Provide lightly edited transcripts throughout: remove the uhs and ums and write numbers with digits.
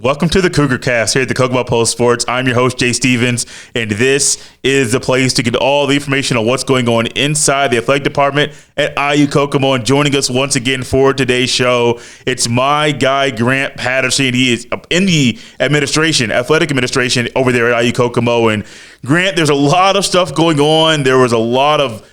Welcome to the Cougar Cast here at the Kokomo Post Sports. I'm your host, Jay Stevens, and this is the place to get all the information on what's going on inside the athletic department at IU Kokomo. And joining us once again for today's show, it's my guy, Grant Patterson. He is in the athletic administration over there at IU Kokomo. And Grant, there's a lot of stuff going on. There was a lot of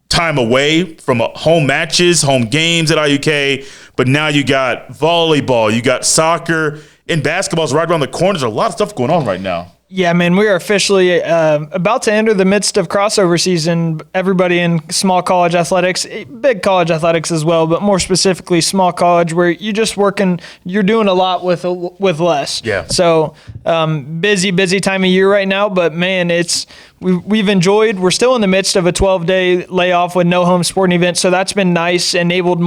time away from home matches, home games at IUK, but now you got volleyball, you got soccer, and basketball's right around the corner. There's a lot of stuff going on right now. Yeah, man, we are officially about to enter the midst of crossover season. Everybody in small college athletics, big college athletics as well, but more specifically small college, where you're just working, you're doing a lot with less. Yeah. So busy time of year right now, but man, we've enjoyed. We're still in the midst of a 12-day layoff with no home sporting events, so that's been nice. Enabled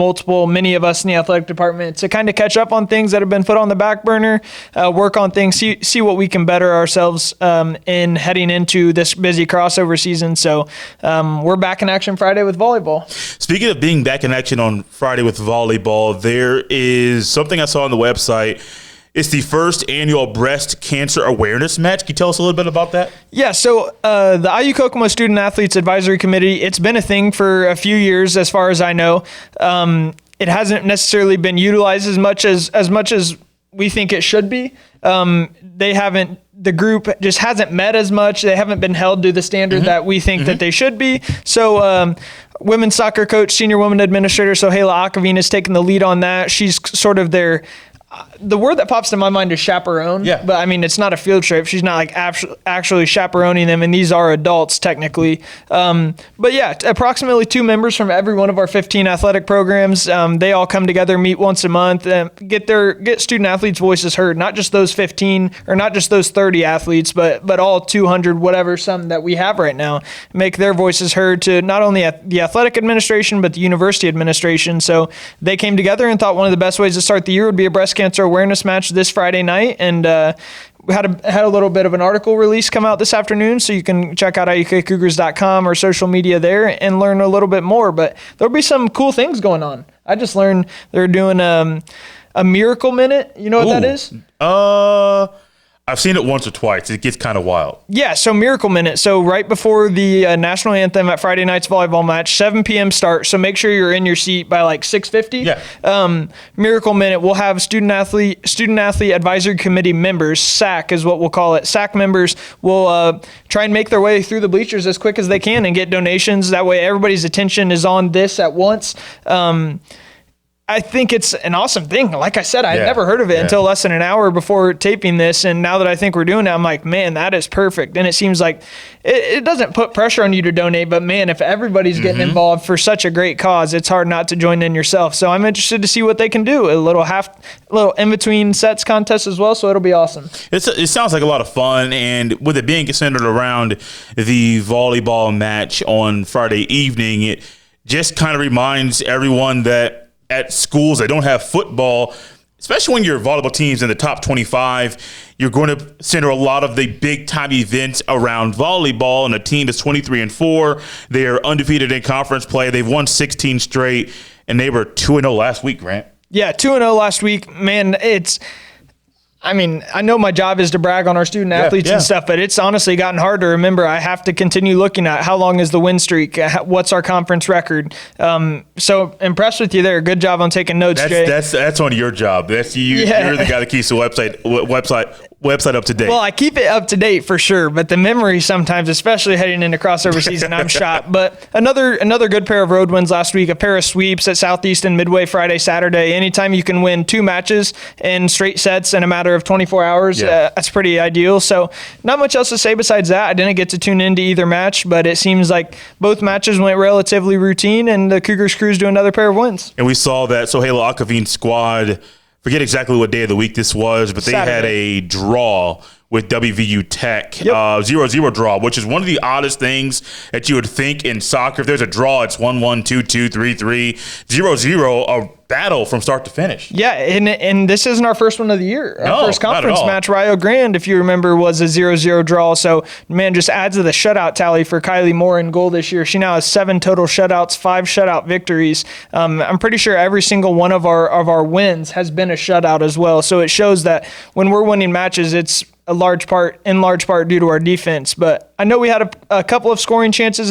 many of us in the athletic department to kind of catch up on things that have been put on the back burner, work on things, see what we can better ourselves in heading into this busy crossover season. So we're back in action Friday with volleyball. Speaking of being back in action on Friday with volleyball, there is something I saw on the website. It's the first annual breast cancer awareness match. Can you tell us a little bit about that? Yeah, so the IU Kokomo Student Athletes Advisory Committee, it's been a thing for a few years as far as I know. It hasn't necessarily been utilized as much as we think it should be. The group just hasn't met as much. They haven't been held to the standard that we think that they should be. So women's soccer coach, senior women administrator, Sohaila Akavine has taken the lead on that. She's sort of the word that pops to my mind is chaperone. Yeah. But I mean, it's not a field trip. She's not like actually chaperoning them, and these are adults technically. But yeah, approximately 2 members from every one of our 15 athletic programs. They all come together, meet once a month, get student athletes' voices heard. Not just those 15 or not just those 30 athletes, but all 200, whatever some that we have right now. Make their voices heard to not only the athletic administration but the university administration. So they came together and thought one of the best ways to start the year would be a breast cancer awareness match this Friday night, and we had a little bit of an article release come out this afternoon, so you can check out iukcougars.com or social media there and learn a little bit more. But there'll be some cool things going on. I just learned they're doing a miracle minute. You know what that is? I've seen it once or twice. It gets kind of wild. Yeah, so Miracle Minute. So right before the national anthem at Friday night's volleyball match, 7 p.m. start. So make sure you're in your seat by like 6:50. Yeah. Miracle Minute. We'll have student athlete advisory committee members. SAC is what we'll call it. SAC members will try and make their way through the bleachers as quick as they can and get donations. That way, everybody's attention is on this at once. I think it's an awesome thing. Like I said, I had never heard of it until less than an hour before taping this. And now that I think we're doing it, I'm like, man, that is perfect. And it seems like it doesn't put pressure on you to donate, but man, if everybody's getting involved for such a great cause, it's hard not to join in yourself. So I'm interested to see what they can do. A little in-between sets contest as well. So it'll be awesome. It sounds like a lot of fun. And with it being centered around the volleyball match on Friday evening, it just kind of reminds everyone that at schools that don't have football, especially when your volleyball team's in the top 25, you're going to center a lot of the big-time events around volleyball. And a team that's 23-4, they are undefeated in conference play. They've won 16 straight, and they were 2-0 last week, Grant. Yeah, 2-0 last week. Man, I know my job is to brag on our student athletes and stuff, but it's honestly gotten hard to remember. I have to continue looking at how long is the win streak, what's our conference record. So impressed with you there. Good job on taking notes, Jay. That's on your job. That's you. Yeah. You're the guy that keeps the website up to date. Well, I keep it up to date for sure, but the memory sometimes, especially heading into crossover season, I'm shot. But another good pair of road wins last week, a pair of sweeps at Southeast and Midway Friday, Saturday. Anytime you can win 2 matches in straight sets in a matter of 24 hours, that's pretty ideal. So not much else to say besides that. I didn't get to tune into either match, but it seems like both matches went relatively routine, and the Cougars cruised to another pair of wins. And we saw that Sohaila Akavine squad, forget exactly what day of the week this was, but they had a draw with WVU Tech, 0-0 draw, which is one of the oddest things that you would think in soccer. If there's a draw, it's 1-1, 2-2, 3-3, 0-0, a battle from start to finish. Yeah, and this isn't our first one of the year. Our first conference match, Rio Grande, if you remember, was a 0-0 draw. So, man, just adds to the shutout tally for Kylie Moore in goal this year. She now has 7 total shutouts, 5 shutout victories. I'm pretty sure every single one of our wins has been a shutout as well. So it shows that when we're winning matches, it's in large part due to our defense. But I know we had a couple of scoring chances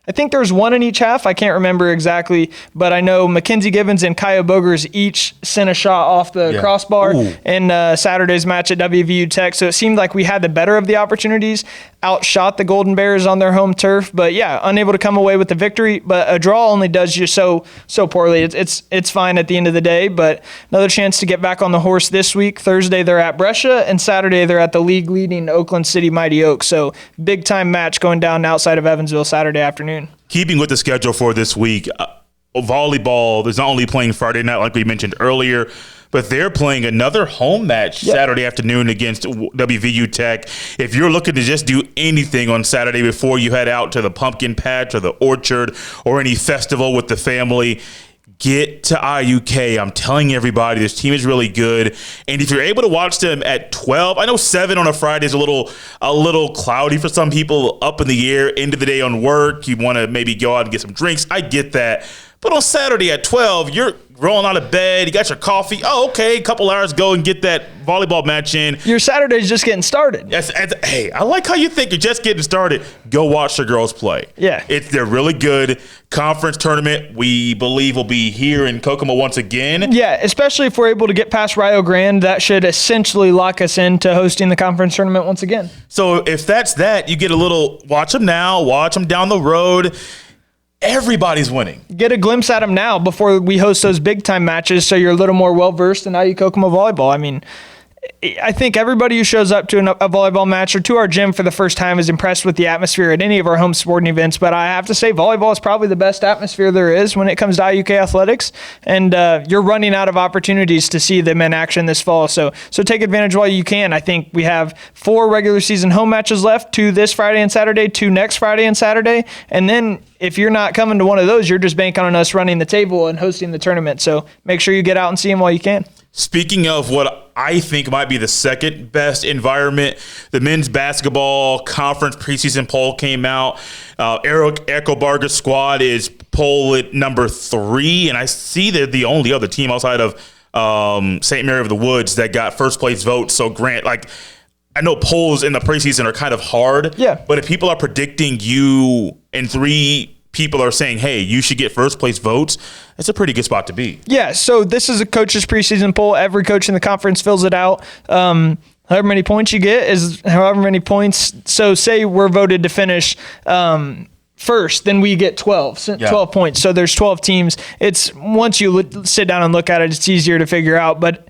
I think there's one in each half. I can't remember exactly, but I know Mackenzie Gibbons and Kaya Bogers each sent a shot off the crossbar in Saturday's match at WVU Tech. So it seemed like we had the better of the opportunities, outshot the Golden Bears on their home turf. But yeah, unable to come away with the victory. But a draw only does you so poorly. It's fine at the end of the day. But another chance to get back on the horse this week. Thursday they're at Brescia, and Saturday they're at the league-leading Oakland City Mighty Oaks. So big-time match going down outside of Evansville Saturday afternoon. Keeping with the schedule for this week, volleyball is not only playing Friday night like we mentioned earlier, but they're playing another home match Saturday afternoon against WVU Tech. If you're looking to just do anything on Saturday before you head out to the pumpkin patch or the orchard or any festival with the family, get to IUK. I'm telling everybody, this team is really good. And if you're able to watch them at 12, I know 7 on a Friday is a little cloudy for some people, up in the air, end of the day on work. You want to maybe go out and get some drinks. I get that. But on Saturday at 12, you're rolling out of bed, you got your coffee. Oh, okay, a couple hours, go and get that volleyball match in. Your Saturday's just getting started. Hey, I like how you think you're just getting started. Go watch the girls play. Yeah. They're really good. Conference tournament, we believe, will be here in Kokomo once again. Yeah, especially if we're able to get past Rio Grande, that should essentially lock us into hosting the conference tournament once again. So if that's that, you get a little, watch them now, watch them down the road. Everybody's winning. Get a glimpse at them now before we host those big-time matches so you're a little more well-versed in IU Kokomo volleyball. I mean, I think everybody who shows up to a volleyball match or to our gym for the first time is impressed with the atmosphere at any of our home sporting events. But I have to say, volleyball is probably the best atmosphere there is when it comes to IUK athletics. And you're running out of opportunities to see them in action this fall. So take advantage while you can. I think we have 4 regular season home matches left, 2 this Friday and Saturday, 2 next Friday and Saturday. And then if you're not coming to one of those, you're just banking on us running the table and hosting the tournament. So make sure you get out and see them while you can. Speaking of what I think might be the second best environment, the men's basketball conference preseason poll came out. Eric Eckelbarger's squad is poll at number 3, and I see they're the only other team outside of St. Mary of the Woods that got first place votes. So Grant, I know polls in the preseason are kind of hard. Yeah. But if people are predicting you and 3 people are saying, hey, you should get first place votes, it's a pretty good spot to be. Yeah, so this is a coach's preseason poll. Every coach in the conference fills it out. However many points you get is however many points. So say we're voted to finish first, then we get 12 points. So there's 12 teams. It's once you sit down and look at it, it's easier to figure out. But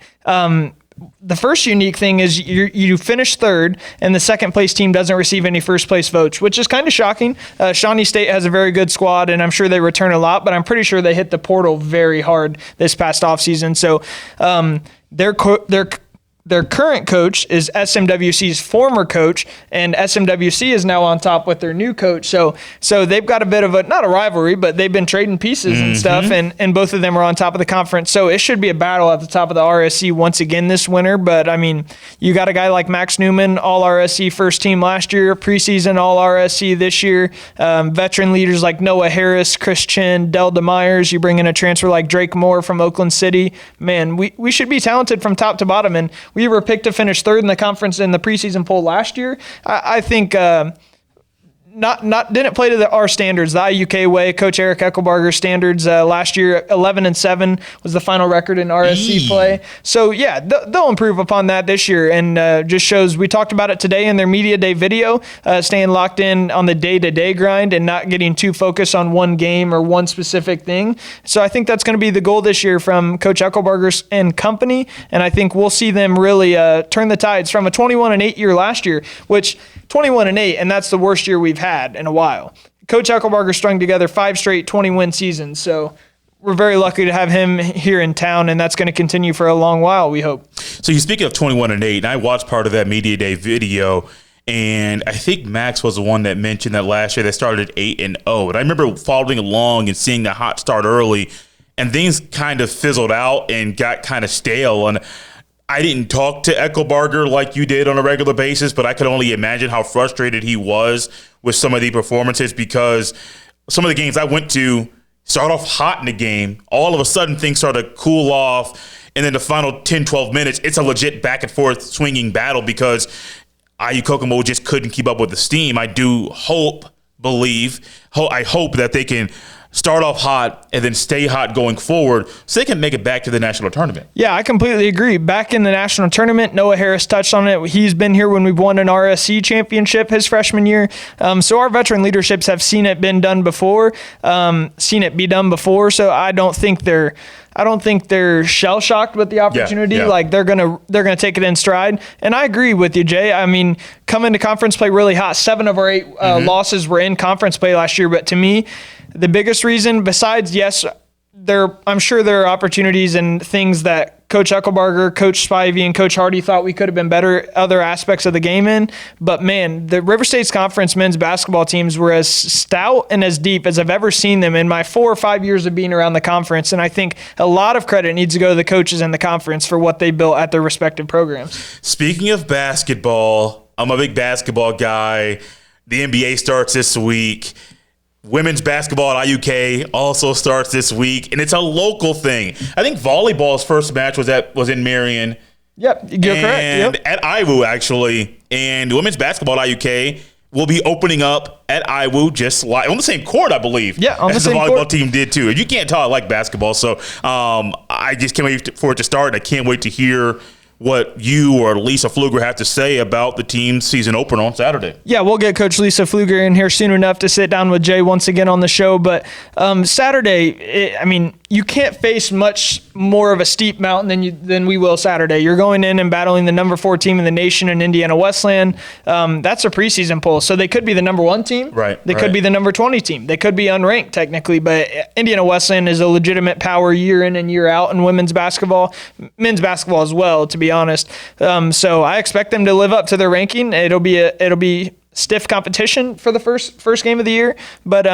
the first unique thing is you finish third, and the second place team doesn't receive any first place votes, which is kind of shocking. Shawnee State has a very good squad, and I'm sure they return a lot, but I'm pretty sure they hit the portal very hard this past offseason. So their current coach is SMWC's former coach, and SMWC is now on top with their new coach. So they've got a bit of not a rivalry, but they've been trading pieces and stuff, and both of them are on top of the conference. So it should be a battle at the top of the RSC once again this winter. But, I mean, you got a guy like Max Newman, All-RSC first team last year, preseason All-RSC this year, veteran leaders like Noah Harris, Chris Chin, Delda Myers. You bring in a transfer like Drake Moore from Oakland City. Man, we should be talented from top to bottom, and we were picked to finish third in the conference in the preseason poll last year. I think didn't play to our standards, the IUK way. Coach Eric Eckelbarger's standards last year, 11-7 was the final record in RSC play. So yeah, they'll improve upon that this year, and just shows we talked about it today in their media day video, staying locked in on the day-to-day grind and not getting too focused on one game or one specific thing. So I think that's going to be the goal this year from Coach Eckelbarger and company, and I think we'll see them really turn the tides from a 21-8 year last year, which 21-8, and that's the worst year we've had in a while. Coach Eckelbarger strung together 5 straight 20-win seasons, so we're very lucky to have him here in town, and that's going to continue for a long while, we hope. So you speak of 21-8, and I watched part of that media day video, and I think Max was the one that mentioned that last year they started at 8-0. And I remember following along and seeing the hot start early, and things kind of fizzled out and got kind of stale. And I didn't talk to Eckelbarger like you did on a regular basis, but I could only imagine how frustrated he was with some of the performances, because some of the games I went to start off hot in the game. All of a sudden, things start to cool off. And then the final 10, 12 minutes, it's a legit back and forth swinging battle because IU Kokomo just couldn't keep up with the steam. I hope that they can start off hot and then stay hot going forward so they can make it back to the national tournament. Yeah, I completely agree. Back in the national tournament, Noah Harris touched on it. He's been here when we've won an RSC championship his freshman year. So our veteran leaderships have seen it be done before. So I don't think they're shell shocked with the opportunity. Yeah. Like they're gonna take it in stride. And I agree with you, Jay. I mean, coming to conference play really hot. 7 of our 8 losses were in conference play last year. But to me, the biggest reason, besides I'm sure there are opportunities and things that Coach Eckelbarger, Coach Spivey, and Coach Hardy thought we could have been better other aspects of the game in. But man, the River State's conference men's basketball teams were as stout and as deep as I've ever seen them in my 4 or 5 years of being around the conference. And I think a lot of credit needs to go to the coaches in the conference for what they built at their respective programs. Speaking of basketball, I'm a big basketball guy. The NBA starts this week. Women's basketball at IUK also starts this week, and it's a local thing. I think volleyball's first match was in Marion. Yep, you're correct. Yep. At IU, actually. And women's basketball at IUK will be opening up at IU just like on the same court, I believe. Yeah, on the as same the volleyball court. team did too. And you can't tell I like basketball, so I just can't wait for it to start. And I can't wait to hear what you or Lisa Pfluger have to say about the team's season opener on Saturday. Yeah, we'll get Coach Lisa Pfluger in here soon enough to sit down with Jay once again on the show. But Saturday, you can't face much more of a steep mountain than we will Saturday. You're going in and battling the number 4 team in the nation in Indiana Wesleyan. That's a preseason poll, so they could be the number 1 team. Right. They could be the number 20 team. They could be unranked technically, but Indiana Wesleyan is a legitimate power year in and year out in women's basketball, men's basketball as well, to be honest. So I expect them to live up to their ranking. It'll be stiff competition for the first game of the year, but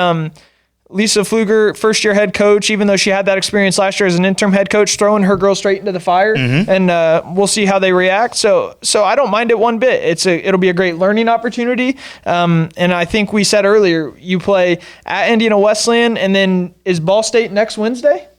Lisa Pfluger, first-year head coach, even though she had that experience last year as an interim head coach, throwing her girls straight into the fire, and we'll see how they react. So I don't mind it one bit. It'll be a great learning opportunity, and I think we said earlier, you play at Indiana Wesleyan, and then is Ball State next Wednesday?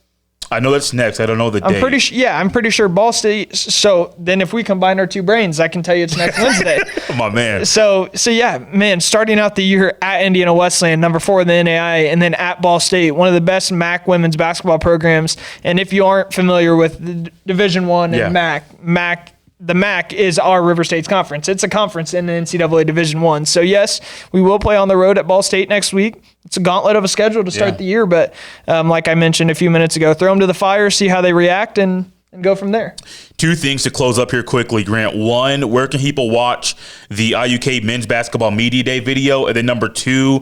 I know that's next. I don't know the date. I'm pretty sure Ball State. So then if we combine our 2 brains, I can tell you it's next Wednesday. My man. So yeah, man, starting out the year at Indiana Wesleyan, number 4 in the NAI, and then at Ball State, one of the best MAC women's basketball programs. And if you aren't familiar with the Division I and MAC, the MAC is our River State's conference. It's a conference in the NCAA Division I. So yes, we will play on the road at Ball State next week. It's a gauntlet of a schedule to start the year, but like I mentioned a few minutes ago, throw them to the fire, see how they react, and go from there. 2 things to close up here quickly, Grant. 1, where can people watch the IUK men's basketball media day video? And then number 2,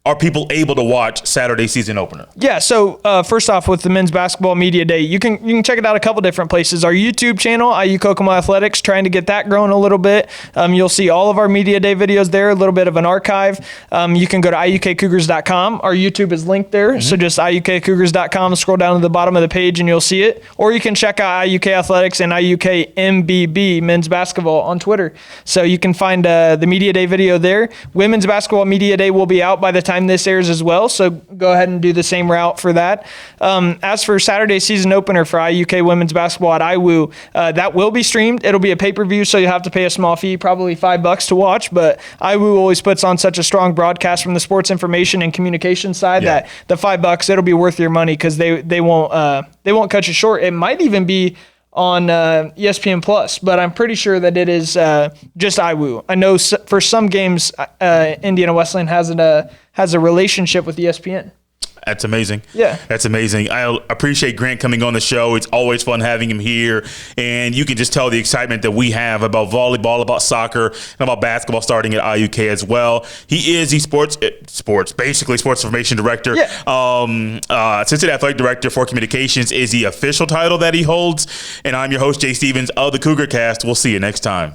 are people able to watch Saturday season opener? Yeah, so first off, with the men's basketball media day, you can check it out a couple different places. Our YouTube channel, IU Kokomo Athletics, trying to get that growing a little bit. You'll see all of our media day videos there, a little bit of an archive. You can go to iukcougars.com. Our YouTube is linked there, so just iukcougars.com, scroll down to the bottom of the page and you'll see it. Or you can check out IUK Athletics and IUK MBB, men's basketball, on Twitter. So you can find the media day video there. Women's basketball media day will be out by the time this airs as well, so go ahead and do the same route for that. As for Saturday season opener for IUK women's basketball at IWU, that will be streamed. It'll be a pay-per-view, so you'll have to pay a small fee, probably $5 to watch, but IWU always puts on such a strong broadcast from the sports information and communication side that the $5, it'll be worth your money, because they won't cut you short. It might even be on ESPN Plus, but I'm pretty sure that it is just IWU. I know for some games, Indiana Wesleyan has a relationship with ESPN. That's amazing. Yeah. That's amazing. I appreciate Grant coming on the show. It's always fun having him here. And you can just tell the excitement that we have about volleyball, about soccer, and about basketball starting at IUK as well. He is the sports information director. Yeah. Assistant athletic director for communications is the official title that he holds. And I'm your host, Jay Stevens of the Cougar Cast. We'll see you next time.